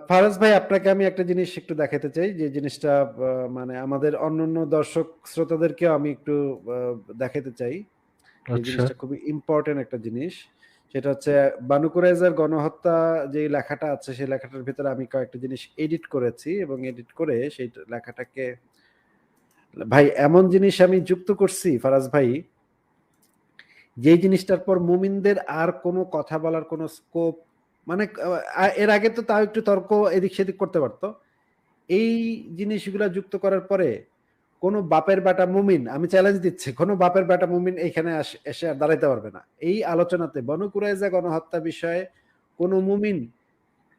ফারাজ ভাই, আপনাকে আমি একটা জিনিস একটু দেখাতে চাই, যে জিনিসটা মানে আমাদের অন্যান্য দর্শক শ্রোতাদেরকেও আমি একটু আহ, দেখাতে চাই। এই আচ্ছা। জিনিসটা খুবই ইম্পর্টেন্ট একটা জিনিস। সেটা হচ্ছে বানু কুরাইজার গণহত্যা যে লেখাটা আছে, সেই লেখাটার ভিতরে আমি কয়েকটা জিনিস এডিট করেছি, এবং এডিট করে সেই লেখাটাকে, ভাই, এমন জিনিস আমি যুক্ত করছি ফারাজ ভাই, যেই জিনিসটার পর মুমিনদের আর কোনো কথা বলার কোনো স্কোপ, মানে এর আগে তো তাও একটু তর্ক এদিক সেদিক করতে পারতো। এই জিনিসগুলা যুক্ত করার পরে কোনো বাপের বেটা মুমিন, আমি চ্যালেঞ্জ দিচ্ছি, কোনো বাপের বেটা মুমিন এখানে এসে আর দাঁড়াইতে পারবে না এই আলোচনাতে। বনু কুরাইজা গণহত্যা বিষয়ে কোনো মুমিন,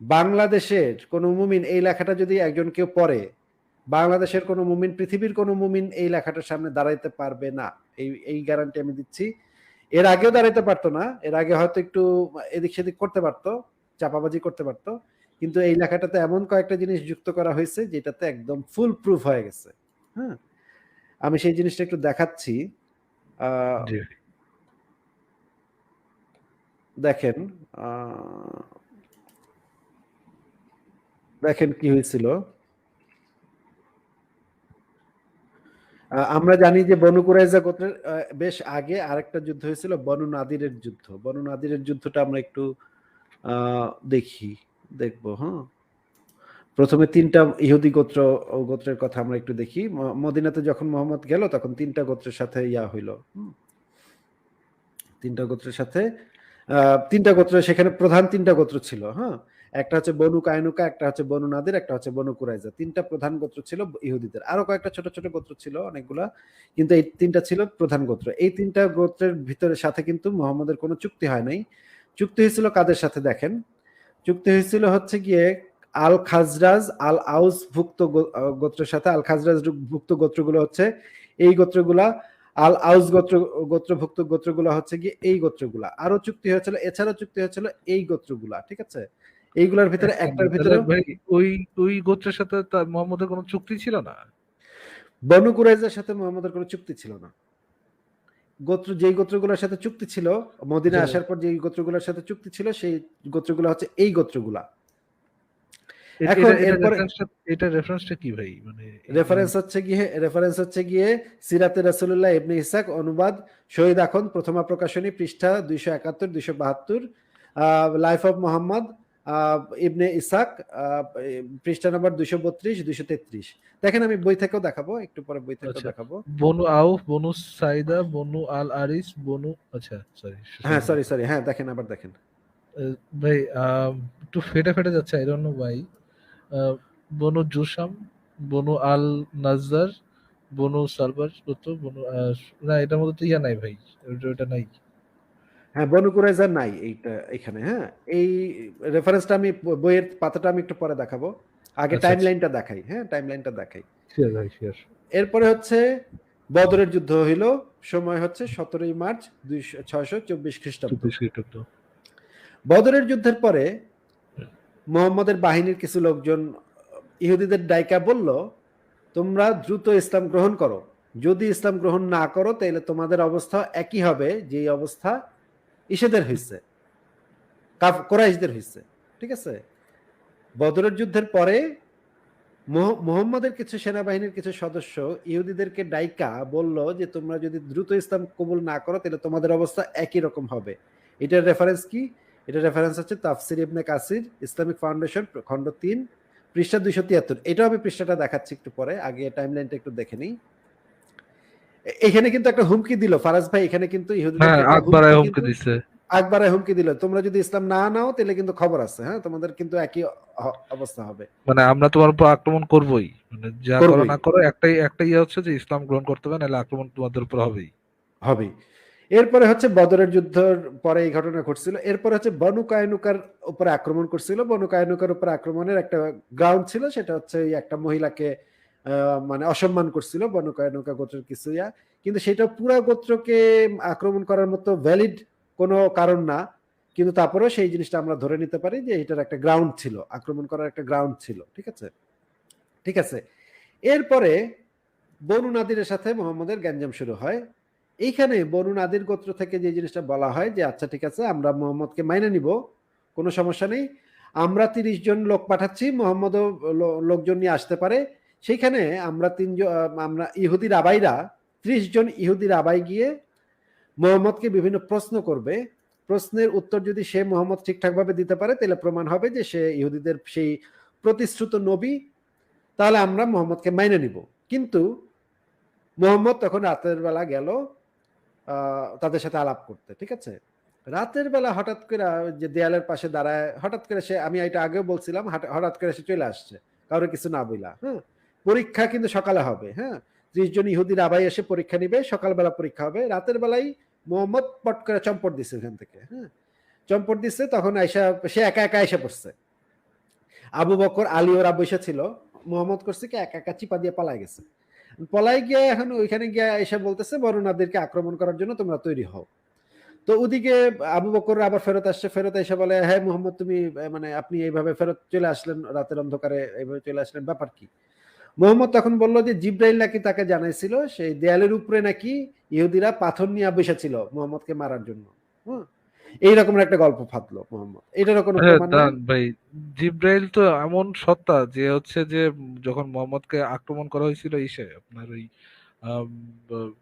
বাংলাদেশের কোনো মুমিন এই লেখাটা যদি একজন কেউ পড়ে, বাংলাদেশের কোনো মুমিন, পৃথিবীর কোনো মুমিন এই লেখাটার সামনে দাঁড়াইতে পারবে না। এই এই গ্যারান্টি আমি দিচ্ছি। এর আগেও দাঁড়াইতে পারতো না, এর আগে হয়তো একটু এদিক সেদিক করতে পারতো, চাপাবাজি করতে পারতো, কিন্তু এই লেখাটাতে এমন কয়েকটা জিনিস যুক্ত করা হয়েছে যেটাতে একদম ফুল প্রুফ হয়ে গেছে। হ্যাঁ, আমি সেই জিনিসটা একটু দেখাচ্ছি। আহ, জি। দেখেন, আহ, দেখেন কি হয়েছিল। আমরা জানি যে বনু কুরাইজা গোত্রের বেশ আগে আরেকটা যুদ্ধ হয়েছিল, বনু নাদিরের যুদ্ধ। বনু নাদিরের যুদ্ধটা আমরা একটু দেখি, দেখবো। হ্যাঁ, প্রথমে তিনটা ইহুদি গোত্র, গোত্রের কথা আমরা একটু দেখি। মদিনাতে যখন মোহাম্মদ গেল তখন তিনটা গোত্রের সাথে ইয়া হইল। তিনটা গোত্রের সাথে, তিনটা গোত্র, সেখানে প্রধান তিনটা গোত্র ছিল। হ্যাঁ, একটা হচ্ছে বনু কায়নুকা, একটা হচ্ছে বনু নাদির, একটা হচ্ছে বনু কুরাইজা। তিনটা প্রধান গোত্র ছিল ইহুদিদের, আরো কয়েকটা ছোট ছোট গোত্র ছিল অনেকগুলা, কিন্তু এই তিনটা ছিল প্রধান গোত্র। এই তিনটা গোত্রের ভিতরে সাথে কিন্তু মোহাম্মদের কোনো চুক্তি হয় নাই। চুক্তি হয়েছিল কাদের সাথে দেখেন, চুক্তি হয়েছিল হচ্ছে গিয়ে আল খাজরাজ আল আউস ভুক্ত গোত্রের সাথে। আল খাজরাজ ভুক্ত গোত্রগুলো হচ্ছে এই গোত্রগুলা, আল আউস গোত্রভুক্ত গোত্রগুলো হচ্ছে গিয়ে এই গোত্রগুলা। আরো চুক্তি হয়েছিল, এছাড়াও চুক্তি হয়েছিল এই গোত্রগুলা, ঠিক আছে। এইগুলার ভিতরে এক একটার মিনিট, তাহলে ভিতরে ভাই ওই ওই গোত্রের সাথে তার মোহাম্মদের কোনো চুক্তি ছিল না? বনু কুরাইজার সাথে মোহাম্মদের কোনো চুক্তি ছিল না। গোত্র যেই গোত্রগুলোর সাথে চুক্তি ছিল, মদিনা যে আসার পর যেই গোত্রগুলোর সাথে চুক্তি ছিল, সেই গোত্রগুলো হচ্ছে এই গোত্রগুলা। এখন এটা এটা এরপরে রেফারেন্সটা, এটা রেফারেন্সটা কি ভাই, মানে রেফারেন্স হচ্ছে গিয়ে সিরাতে রাসূলুল্লাহ ইবনে ইসহাক অনুবাদ, শহীদ আখন, প্রথমা প্রকাশনী, পৃষ্ঠা 271 272, লাইফ অফ মোহাম্মদ ইবনে ইসহাক, পৃষ্ঠা নাম্বার 232 233। দেখেন, আমি বই থেকেও দেখাবো, একটু পরে বই থেকেও আচ্ছা, দেখাবো। বনু আউফ, বনু সাইদা, বনু আল আরিস, বনু, আচ্ছা সরি, হ্যাঁ, শুরু সরি করতে। সরি, হ্যাঁ দেখেন, আবার দেখেন। ভাই একটু ফেটে ফেটে যাচ্ছে, আই ডোন্ট নো ভাই। আহ, বনু জুসাম, বনু আল নাজ্জার, বনু সালবার তো বনু না, এটার মধ্যে তো ইয়া নাই ভাই, ওটা নাই। হ্যাঁ, বনু কুরাইজা নাই এইটা এখানে। হ্যাঁ, এই রেফারেন্সটা আমি বইয়ের পাতাটা আমি একটু পরে দেখাবো, আগে আচ্ছা টাইম আচ্ছা, লাইনটা দেখাই। হ্যাঁ, টাইম লাইনটা দেখাই। শিওর ভাই শিওর। এরপরে হচ্ছে বদরের যুদ্ধ হইল, সময় হচ্ছে 17ই মার্চ 624 খ্রিস্টাব্দ। 24 খ্রিস্টাব্দ। বদরের যুদ্ধের পরে মোহাম্মদের বাহিনীর কিছু লোকজন ইহুদিদের ডাইকা বলল, তোমরা দ্রুত ইসলাম গ্রহণ করো, যদি ইসলাম গ্রহণ না করো তাহলে তোমাদের অবস্থা একই হবে যে অবস্থা ইসেদের হয়েছে, কোরাইশদের হয়েছে। ঠিক আছে, বদরের যুদ্ধের পরে মোহাম্মদের কিছু সেনাবাহিনীর কিছু সদস্য ইহুদিদেরকে ডাইকা বলল যে তোমরা যদি দ্রুত ইসলাম কবুল না করো তাহলে তোমাদের অবস্থা একই রকম হবে। এটার রেফারেন্স কি? এটা রেফারেন্স হচ্ছে তাফসির ইবনে কাসির, ইসলামিক ফাউন্ডেশন, খণ্ড 3, পৃষ্ঠা 273। এটাও আমি পৃষ্ঠাটা দেখাচ্ছি একটু পরে, আগে টাইমলাইনটা একটু দেখে নিই। এখানে কিন্তু একটা হুমকি দিল ফারাজ ভাই, এখানে কিন্তু হ্যাঁ, ইহুদিদেরকে একটা আকবর হুমকি হুমকি কিন্তু দিছে। আকবরায় হুমকি দিল, তোমরা যদি ইসলাম না নাও তাহলে কিন্তু খবর আছে, হ্যাঁ, তোমাদের কিন্তু একই অবস্থা হবে। মানে আমরা তোমার উপর আক্রমণ করবোই, মানে যা করো করবই, না করো, একটাই একটাই ইয়ে হচ্ছে যে ইসলাম গ্রহণ করতে হবে, নাহলে আক্রমণ তোমাদের উপর হবেই। হবেই। এরপরে হচ্ছে বদরের যুদ্ধের পরে এই ঘটনা ঘটছিল। এরপরে হচ্ছে বনু কায়নুকার উপরে আক্রমণ করছিল। বনু কায়নুকার উপরে আক্রমণের একটা গ্রাউন্ড ছিল, সেটা হচ্ছে এই একটা মহিলাকে মানে অসম্মান করছিল বনু কায়নুকা গোত্রের কিছু ইয়া, কিন্তু সেটা পুরা গোত্রকে আক্রমণ করার মতো ভ্যালিড কোনো কারণ না। কিন্তু তারপরেও সেই জিনিসটা আমরা ধরে নিতে পারি যে এটার একটা গ্রাউন্ড ছিল, আক্রমণ করার একটা গ্রাউন্ড ছিল। ঠিক আছে, ঠিক আছে। এরপরে বনু নাদিরের সাথে মোহাম্মদের গ্যাঞ্জাম শুরু হয়। এইখানে বনু নাদির গোত্র থেকে যে জিনিসটা বলা হয় যে আচ্ছা ঠিক আছে, আমরা মোহাম্মদকে মাইনে নিব, কোনো সমস্যা নেই, আমরা 30 জন লোক পাঠাচ্ছি, মোহাম্মদও লোকজন নিয়ে আসতে পারে। সেইখানে আমরা ইহুদি রাবাইরা 30 জন ইহুদি রাবাই গিয়ে মোহাম্মদকে বিভিন্ন প্রশ্ন করবে। প্রশ্নের উত্তর যদি সে মোহাম্মদ ঠিকঠাকভাবে দিতে পারে তাহলে প্রমাণ হবে যে সে ইহুদিদের সেই প্রতিশ্রুত নবী, তাহলে আমরা মোহাম্মদকে মাইনে নিব। কিন্তু মোহাম্মদ তখন রাতের বেলা গেল তাদের সাথে আলাপ করতে, ঠিক আছে? রাতের বেলা হঠাৎ করে যে দেয়ালের পাশে দাঁড়ায়, হঠাৎ করে সে, আমি এটা আগেও বলছিলাম, হঠাৎ করে সে চলে আসছে কারো কিছু না বইলা। হ্যাঁ, পরীক্ষা কিন্তু সকালে হবে। হ্যাঁ, 30 জন ইহুদি রাবাই এসে পরীক্ষা নিবে, সকালবেলা পরীক্ষা হবে। রাতের বেলায় মোহাম্মদ পট করে চম্পট দিছে ওখান থেকে। হ্যাঁ, চম্পট দিচ্ছে, তখন আইসা সে একা একা এসে পড়ছে। আবু বকর, আলী ওরা বসে ছিল। মোহাম্মদ করছে কি একা একা চিপা দিয়ে পালায় গেছে। পলাই গিয়ে এখন ওইখানে গিয়ে এসে বলতেছে বর্ণনাদেরকে আক্রমণ করার জন্য তোমরা তৈরি হও। তো ওদিকে আবু বকর আবার ফেরত আসছে, ফেরত এসে বলে, হ্যাঁ মোহাম্মদ তুমি মানে আপনি এইভাবে ফেরত চলে আসলেন, রাতের অন্ধকারে এইভাবে চলে আসলেন, ব্যাপার কি? মোহাম্মদ তখন বলল যে জিব্রাইল নাকি তাকে জানাইছিল সেই দেয়ালের উপরে নাকি ইহুদিরা পাথর নিয়ে বসেছিল মোহাম্মদকে মারার জন্য। হ্যাঁ, এইরকম একটা গল্প ফাঁদলো মোহাম্মদ। এটারও কোনো হ্যাঁ প্রমাণ নাই। দাঁড়ান ভাই, জিব্রাইল তো এমন সত্তা যে হচ্ছে যে যখন মোহাম্মদকে আক্রমণ করা হয়েছিল ইসে আপনার ওই আম, ব-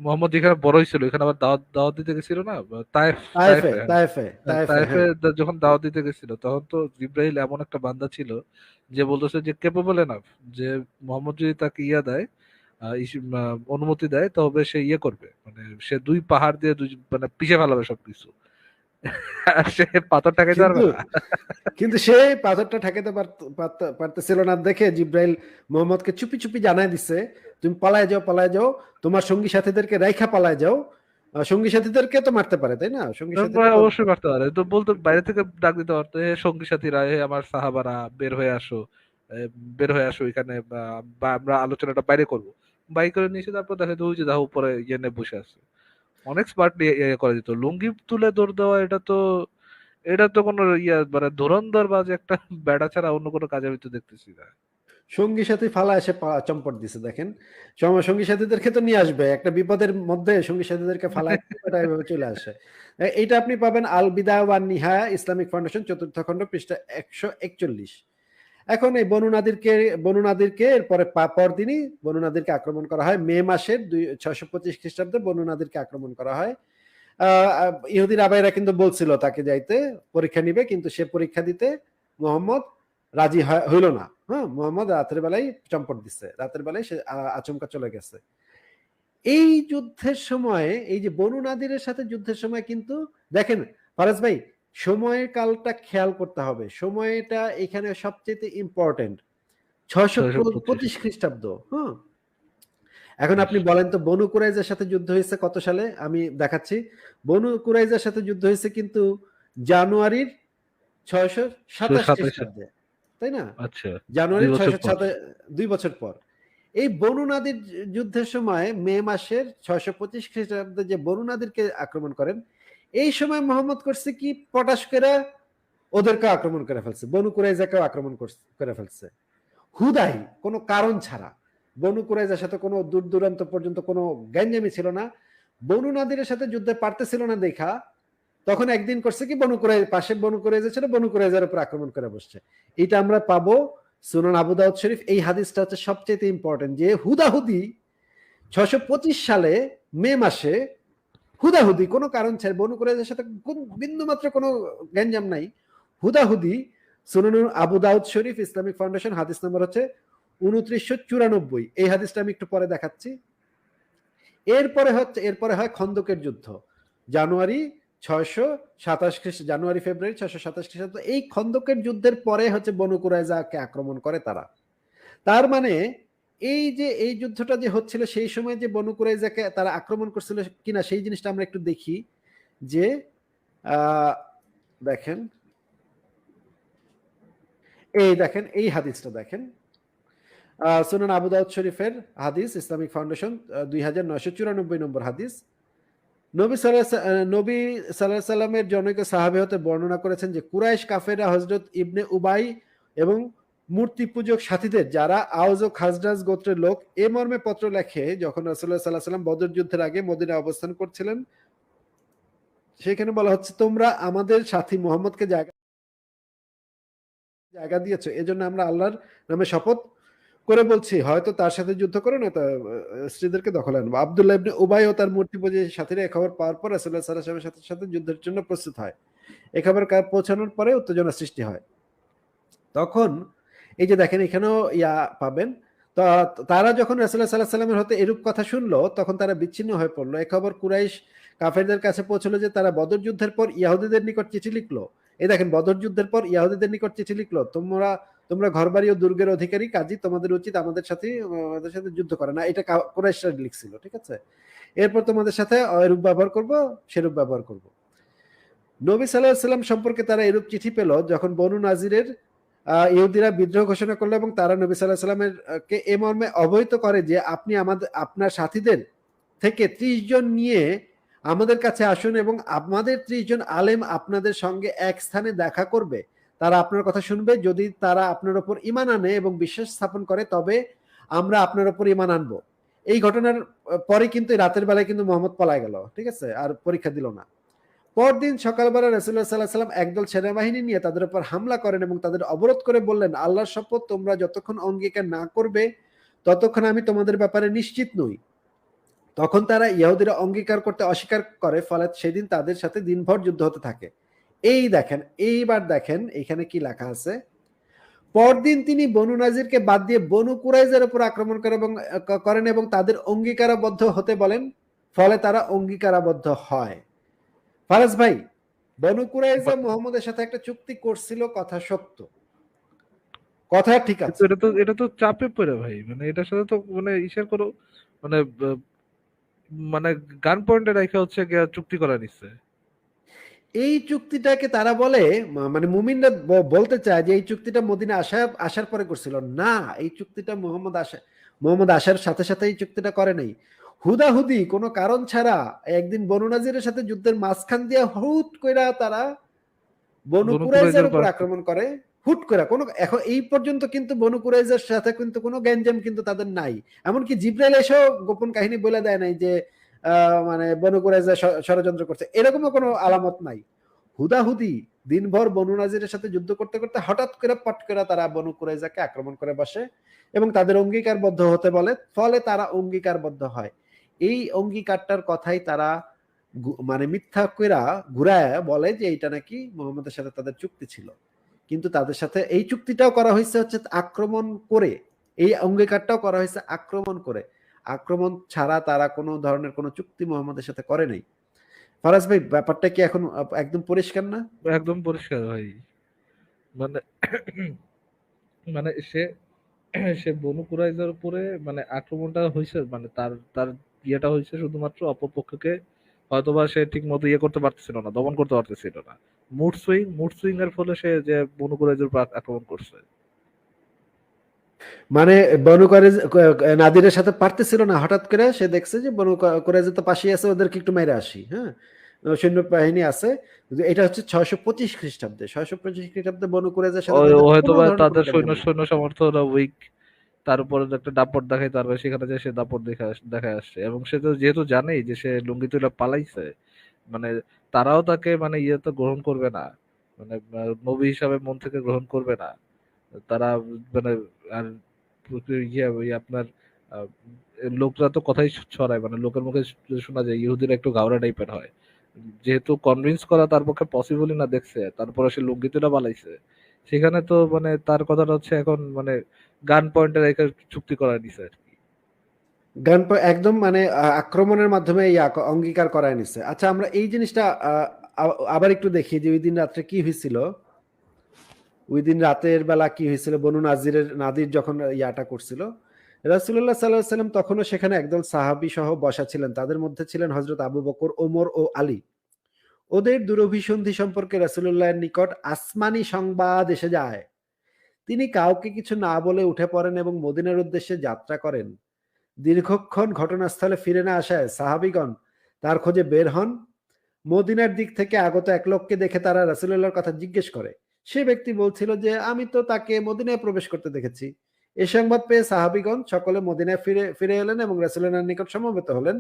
মোহাম্মদ যেখানে বড় হয়েছিল এখানে আবার দাওয়াত দাওয়াত দিতে গেছিল না, তায়েফ, তায়েফে, তায়েফে, হ্যাঁ। তায়েফে, হ্যাঁ, তায়েফে, তায়েফে হ্যাঁ। যখন দাওয়াত দিতে গেছিল তখন তো জিব্রাইল এমন একটা বান্দা ছিল যে বলতেছে যে কেপেবল এনাফ, যে মোহাম্মদ যদি তাকে ইয়া দেয়, অনুমতি দেয়, তবে সে ইয়ে করবে, মানে সে দুই পাহাড় দিয়ে দুই মানে পিষে ফেলাবে সবকিছু। আর সে পাথর ঠেকাইতে পারবে কিন্তু না। কিন্তু সে পাথরটা ঠেকাতে পারতেছিল না দেখে জিব্রাইল মোহাম্মদকে চুপি চুপি জানাই দিচ্ছে, তুমি পালায় যাও, পালায় যাও, তোমার সঙ্গী সাথীদেরকে রাইখা পালায় যাও। সঙ্গী সাথীদেরকে তো মারতে পারে, তাই না? সঙ্গী সাথীরা ভাই তো অবশ্যই পারতে পারে, তো বলতে বাইরে থেকে ডাক দিতে পারতো, হে সঙ্গী সাথীরা, হে আমার সাহাবারা, বের হয়ে আসো, এ, বের হয়ে আসো এখানে, বা আমরা আলোচনাটা বাইরে করবো। বাই করে নিয়েছে, তারপর দেখা যায় ওই যে দেখো উপরে ইয়ে নিয়ে বসে আছে। অনেক স্মার্টলি ইয়ে করা যেত, লুঙ্গি তুলে দৌড় দেওয়া, এটা তো কোনো ইয়া মানে ধুরন্ধর বা যে একটা বেড়া ছাড়া অন্য কোনো কাজে আমি তো দেখতেছি না। সঙ্গী সাথী ফালা এসে চম্পট দিছে দেখেন। সঙ্গী সাথীদেরকে তো নিয়ে আসবে, একটা বিপদের মধ্যে সঙ্গী সাথীদেরকে ফালায় এটা এভাবে চলে আসে। এইটা আপনি পাবেন আল বিদায়া ওয়ান নিহায়া, ইসলামিক ফাউন্ডেশন, 4th খণ্ড, পৃষ্ঠা 141। এখন এই বনু নাদিরকে এরপরে পরদিনই বনু নাদিরকে আক্রমণ করা হয়। মে মাসের 625 খ্রিস্টাব্দে বনু নাদিরকে আক্রমণ করা হয়। ইহুদি রাবাইরা কিন্তু বলছিল তাকে যাইতে পরীক্ষা নিবে, কিন্তু সে পরীক্ষা দিতে মোহাম্মদ রাজি হইল না। হ্যাঁ, মোহাম্মদ রাতের বেলায় চম্পট দিচ্ছে, রাতের বেলায় সে আচমকা চলে গেছে। এই যুদ্ধের সময়, এই যে বনু নাদিরের সাথে যুদ্ধের সময় কিন্তু দেখেন ফারাজ ভাই, সময়ের কালটা খেয়াল করতে হবে। সময়টা এখানে সবচেয়ে ইম্পর্টেন্ট। 625। 625 খ্রিস্টাব্দ। হ্যাঁ, এখন আপনি বলেন তো বনু কুরাইজার সাথে যুদ্ধ হয়েছে কত সালে? আমি দেখাচ্ছি। বনু কুরাইজার সাথে যুদ্ধ হয়েছে কিন্তু জানুয়ারির 627 627। খ্রিস্টাব্দে, তাই না? আচ্ছা, দুই জানুয়ারির বছর পর। 627, 2 বছর পর। এই বনু নাদির যুদ্ধের সময় মে মাসের 625 খ্রিস্টাব্দে যে বনু নাদিরকে আক্রমণ করেন, এই সময় মোহাম্মদ করছে কি পটাশ করে ওদেরকে আক্রমণ করে ফেলছে, বনু কুরাইজাকেও আক্রমণ করে ফেলছে হুদাই, কোনো কারণ ছাড়া। বনু কুরাইজার সাথে কোনো দূর দূরান্ত পর্যন্ত কোনো গ্যাঞ্জামি ছিল না। বনু নাদিরের সাথে যুদ্ধে পারতেছিল না দেখা, তখন একদিন করছে কি পাশে বনু কুরাইজা ছিল, বনু কুরাইজার উপর আক্রমণ করে বসছে। এটা আমরা পাবো সুনান আবু দাউদ শরীফ। এই হাদিসটা হচ্ছে সবচেয়ে ইম্পর্টেন্ট, যে হুদাহুদি 625 সালে মে মাসে হুদাহুদি কোনো কারণ ছাড়া বনু কুরাইজার সাথে বিন্দু মাত্র কোনো গ্যাঞ্জাম নাই, হুদাহুদি সুনান আবু দাউদ শরীফ, ইসলামিক ফাউন্ডেশন, হাদিস নম্বর হচ্ছে 2994। এই হাদিসটা আমি একটু পরে দেখাচ্ছি। এরপরে হয় খন্দকের যুদ্ধ, জানুয়ারি 627 খ্রিস্টাব্দ, জানুয়ারি ফেব্রুয়ারি 627 খ্রিস্টাব্দ। এই খন্দকের যুদ্ধের পরে হচ্ছে বনু কুরাইজাকে আক্রমণ করে তারা। তার মানে এই যে এই যুদ্ধটা যে হচ্ছিল সেই সময় যে বনু কুরাইজাকে তারা আক্রমণ করছিল কিনা সেই জিনিসটা আমরা একটু দেখি। যে দেখেন, দেখেন এই হাদিসটা দেখেন, সুনান আবু দাউদ শরীফের হাদিস, ইসলামিক ফাউন্ডেশন, 2994 নম্বর হাদিস। নবী সাল্লাল্লাহু সাল্লামের জনৈক সাহাবী হতে বর্ণনা করেছেন যে কুরাইশ কাফেররা হযরত ইবনে উবাই এবং মূর্তি পূজক সাথীদের, যারা আওজ ও খাজরাজ গোত্রের লোক, এ মর্মে পত্র লেখে যখন রাসূলুল্লাহ সাল্লাল্লাহু আলাইহি ওয়াসাল্লাম বদর যুদ্ধের আগে মদিনায় অবস্থান করছিলেন। সেখানে বলা হচ্ছে তোমরা আমাদের সাথী মুহাম্মদকে জায়গা জায়গা দিয়েছো, এজন্য আমরা আল্লাহর নামে শপথ করে বলছি, হয়তো তার সাথে যুদ্ধ করো না তার স্ত্রীদেরকে দখলে আনবো। আব্দুল্লাহ ইবনে উবাই ও তার মূর্তি পূজা সাথীরা এই খবর পাওয়ার পর রাসূলুল্লাহ সাল্লাল্লাহু আলাইহি ওয়াসাল্লামের সাথে যুদ্ধের জন্য প্রস্তুত হয়। এই খবর পৌঁছানোর পরে উত্তেজনা সৃষ্টি হয়। তখন এই যে দেখেন এখানেও পাবেন। তো তারা যখন রাসূলুল্লাহ সাল্লাল্লাহু আলাইহি ওয়াসাল্লামের হতে এরূপ কথা শুনলো, তখন তারা বিচ্ছিন্ন হয়ে পড়লো। এই খবর কুরাইশ কাফেরদের কাছে পৌঁছলো যে তারা বদর যুদ্ধের পর ইহুদীদের নিকট চিঠি লিখলো। এই দেখেন বদর যুদ্ধের পর ইহুদীদের নিকট চিঠি লিখলো, তোমরা ঘরবাড়ি ও দুর্গের অধিকারী, কাজী তোমাদের উচিত আমাদের সাথে যুদ্ধ করা না। এটা কুরাইশরা লিখছিল, ঠিক আছে? এরপর তোমাদের সাথে এরূপ ব্যবহার করব, সেরূপ ব্যবহার করব। নবী সাল্লাল্লাহু আলাইহি ওয়াসাল্লাম সম্পর্কে তারা এরূপ চিঠি পেল যখন বনু নাজিরের ইহুদিরা বিদ্রোহ ঘোষণা করলো এবং তারা নবী সাল্লাল্লাহু আলাইহি ওয়াসাল্লামের কে এ মর্মে অবহিত করে যে আপনি আপনার সাথীদের থেকে 30 জন নিয়ে আমাদের কাছে আসুন এবং আমাদের 30 জন আলেম আপনাদের সঙ্গে এক স্থানে দেখা করবে। তারা আপনার কথা শুনবে। যদি তারা আপনার উপর ঈমান আনে এবং বিশ্বাস স্থাপন করে তবে আমরা আপনার উপর ঈমান আনবো। এই ঘটনার পরে কিন্তু রাতের বেলায় কিন্তু মুহাম্মদ পলায় গেল, ঠিক আছে? আর পরীক্ষা দিল না। পরদিন সকালবেলা রাসূলুল্লাহ সাল্লাল্লাহু আলাইহি ওয়াসাল্লাম একদল সেনাবাহিনী নিয়ে তাদের উপর হামলা করেন এবং তাদের অবরোধ করে বললেন, আল্লাহর শপথ তোমরা যতক্ষণ অঙ্গীকার না করবে ততক্ষণ আমি তোমাদের ব্যাপারে নিশ্চিত নই। তখন তারা ইহুদিরা অঙ্গীকার করতে অস্বীকার করে, ফলে সেদিন তাদের সাথে দিনভর যুদ্ধ হতে থাকে। এইবার দেখেন এখানে কি লেখা আছে। পরদিন তিনি বনু নাজিরকে বাদ দিয়ে বনু কুরাইজার উপর আক্রমণ করেন এবং তাদের অঙ্গীকারাবদ্ধ হতে বলেন, ফলে তারা অঙ্গীকারাবদ্ধ হয়। ফারাজ ভাই, বনু কুরাইজা মুহাম্মদের সাথে একটা চুক্তি করছিল, কথা সত্য, কথা ঠিক আছে। এটা তো চাপে পড়ে ভাই, মানে এটার সাথে তো মানে ইসের কোনো মানে মানে গান পয়েন্টে রেখে হচ্ছে গিয়া চুক্তি করা নিচ্ছে। এই চুক্তিটাকে তারা বলে, মানে মুমিনরা বলতে চায় যে এই চুক্তিটা মদিনা আসার পরে করছিল না। এই চুক্তিটা মোহাম্মদ আসার সাথে সাথে এই চুক্তিটা করে নাই। হুদাহুদি কোনো কারণ ছাড়া একদিন বনু নাজিরের সাথে যুদ্ধের মাঝখান দিয়ে হুট কইরা তারা বনু কুরাইজার উপর আক্রমণ করে। হুট করে এখন এই পর্যন্ত কিন্তু বনু কুরাইজার সাথে কিন্তু কোনো গ্যাঞ্জাম কিন্তু তাদের নাই। এমনকি জিব্রাইল এসেও গোপন কাহিনী বলে দেয় নাই যে মানে বনু কুরাইজা ষড়যন্ত্র করছে, এরকমও কোনো আলামত নাই। হুদাহুদি দিনভর বনু নাজিরের সাথে যুদ্ধ করতে করতে হঠাৎ করে পট করে তারা বনু কুরাইজাকে আক্রমণ করে বসে এবং তাদের অঙ্গীকারবদ্ধ হতে বলে, ফলে তারা অঙ্গীকারবদ্ধ হয়। এই অঙ্গীকারটার কথাই তারা মানে মিথ্যা কইরা ঘুরায় বলে যে এইটা নাকি মুহাম্মদের সাথে তাদের চুক্তি ছিল। কিন্তু তাদের সাথে এই চুক্তিটাও করা হয়েছে হচ্ছে আক্রমণ করে, এই অঙ্গীকারটাও করা হয়েছে আক্রমণ করে। আক্রমণ ছাড়া তারা কোনো ধরনের কোনো চুক্তি মুহাম্মদের সাথে করে নাই। ফারাজ ভাই, ব্যাপারটা কি এখন একদম পরিষ্কার না? একদম পরিষ্কার ভাই। মানে মানে সে সে বনু কুরাইজার উপরে মানে আক্রমণটা হয়েছে, মানে তার তার ইয়েটা হয়েছে শুধুমাত্র অপরপক্ষকে হয়তোবা সে ঠিক মতো ইয়ে করতে পারতেছিল না, দমন করতে পারতেছিল না। মুড সুইং এর ফলে সে যে বনু কুরাইজার উপর আক্রমণ করছে। মানে বনু নাদিরের সাথে পারতেছিল না, হঠাৎ করে সে দেখছে যে বনু কুরাইজা তো পাশেই আছে, ওদেরকে একটু মেরে আসি। হ্যাঁ, সৈন্য বাহিনী আছে। এটা হচ্ছে 625 খ্রিস্টাব্দে। 625 খ্রিস্টাব্দে বনু কুরাইজার সাথে তাদের কোনো হয়তোবা ধরনের কোনো তাদের গ্যাঞ্জাম নাই। সৈন্য সামর্থ্য ওরা উইক, তার উপরে একটা দাপট দেখায়, তারপরে সেখানে যে সে দাপট দেখায় আসছে, এবং সে তো যেহেতু জানেই যে সে লুঙ্গি তুলে পালাইছে, মানে তারাও তাকে মানে ইয়ে তো গ্রহণ করবে না, মানে নবী হিসাবে মন থেকে গ্রহণ করবে না তারা। মানে আর ইয়ে ওই আপনার আহ, লোকরা তো কথাই ছড়ায়, মানে লোকের মুখে শোনা যায় ইহুদিরা একটু ঘাওড়া টাইপের হয়। যেহেতু কনভিন্স করা তার পক্ষে পসিবলই না দেখছে, তারপরে সে লুঙ্গি তুলে পালাইছে, সেখানে তো মানে তার কথাটা হচ্ছে এখন মানে গান পয়েন্টে রেখে চুক্তি করা নিছে আর কি। একদম মানে আক্রমণের মাধ্যমে এই অঙ্গীকার করায় নিছে। আচ্ছা, আমরা এই জিনিসটা আবার একটু দেখি যে ওই দিন রাত্রে কি হয়েছিল। ওই দিন রাতের বেলা কি হয়েছিল, বনু নাদির যখন ইয়াটা করছিল, রাসূলুল্লাহ সাল্লাল্লাহু আলাইহি ওয়াসাল্লাম তখনও সেখানে একদল সাহাবী সহ বসা ছিলেন। তাদের মধ্যে ছিলেন হযরত আবু বকর, ওমর ও আলী। ওদের দুরভিসন্ধি সম্পর্কে রাসূলুল্লাহর নিকট আসমানি সংবাদ এসে যায়। তিনি কাউকে কিছু না বলে উঠে পড়েন এবং মদিনার উদ্দেশ্যে যাত্রা করেন। দীর্ঘক্ষণ ঘটনাস্থলে ফিরে না আসায় সাহাবীগণ তার খোঁজে বের হন। মদিনার দিক থেকে আগত এক লোককে দেখে তারা রাসূলুল্লাহর কথা জিজ্ঞেস করে। সে ব্যক্তি বলছিল যে আমি তো তাকে মদিনায় প্রবেশ করতে দেখেছি। এ সংবাদ পেয়ে সাহাবীগণ সকলে মদিনায় ফিরে এলেন এবং রাসূলুল্লাহর নিকট সমবেত হলেন।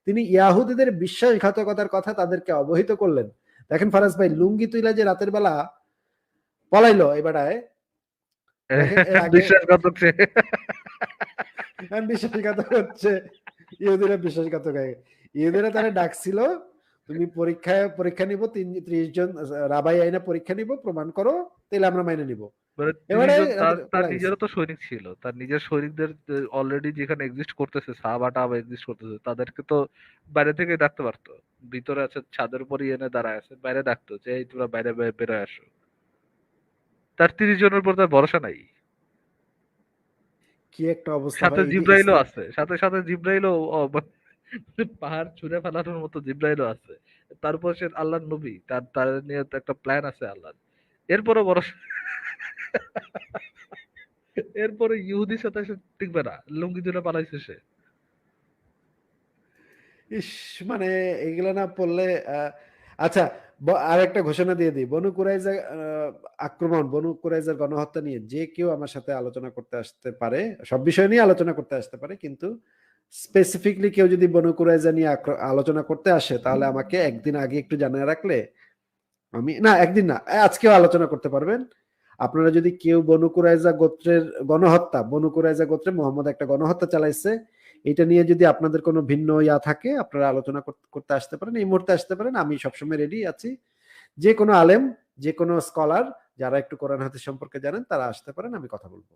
তিনি ইয়াহুদীদের বিশ্বাসঘাতকতার কথা তাদেরকে অবহিত করলেন। দেখেন ফারাজ ভাই, লুঙ্গি তুইলা যে রাতের বেলা পলাইলো এবারে, দেখেন এর আগে বিশ্বাসঘাতক সে। বিশ্বাসঘাতক হচ্ছে ইহুদিরা, বিশ্বাসঘাতক হয়ে ইহুদিরা তারা ডাকছিল, তুমি পরীক্ষা নিব 30 জন রাবাই আইনা পরীক্ষা নিব, প্রমাণ করো, তাহলে আমরা মাইনে নিব। মানে এবারে 30 জন তার তার পালাই গেছে। নিজেরও তো সৈনিক ছিল, তার নিজের সৈনিকদের অলরেডি যেখানে এক্সিস্ট করতেছে, সাহাবাটা এক্সিস্ট করতেছে, তাদেরকে তো বাইরে থেকে ডাকতে পারতো। ভিতরে আছে, ছাদের উপরই এনে দাঁড়ায় আছে, বাইরে ডাকতো যে এই তোমরা বাইরে বেরোয় আসো। তার 30 জনের উপর তার ভরসা নাই। কি একটা অবস্থা সাথে ভাই, এই যে জিব্রাইলও ইসলাম। আছে, সাথে সাথে জিব্রাইলও পাহাড় ছুঁড়ে ফেলানোর মতো জিব্রাইলও আছে। তারপর সে আল্লাহর নবী, তার তার নিয়ে তো একটা প্ল্যান আছে আল্লাহর। এরপরও ভরসা, এরপরে ইহুদির সাথে সে টিকবে না, লুঙ্গি তুলে পালাইছে সে। ইস, মানে এগুলা না পড়লে আচ্ছা, আর একটা ঘোষণা দিয়ে দিই, বনু কুরাইজা আক্রমণ, বনু কুরাইজার গণহত্যা নিয়ে যে কেউ আমার সাথে আলোচনা করতে আসতে পারে, সব বিষয় নিয়ে আলোচনা করতে আসতে পারে, কিন্তু স্পেসিফিকলি কেউ যদি বনু কুরাইজা নিয়ে আলোচনা করতে আসে, তাহলে আমাকে একদিন আগে একটু জানিয়ে রাখলে, আমি না একদিন না, আজকেও আলোচনা করতে পারবেন। আপনারা যদি কেউ বনু কুরাইজা গোত্রের গণহত্যা, বনু কুরাইজা গোত্রে মোহাম্মদ একটা গণহত্যা চালাইছে, এটা নিয়ে যদি আপনাদের কোনো ভিন্ন ইয়া থাকে, আপনারা আলোচনা করতে আসতে পারেন, এই মুহূর্তে আসতে পারেন, আমি সবসময় রেডি আছি। যে কোনো আলেম, যে কোনো স্কলার যারা একটু কোরআন হাদিস সম্পর্কে জানেন, তারা আসতে পারেন, আমি কথা বলবো।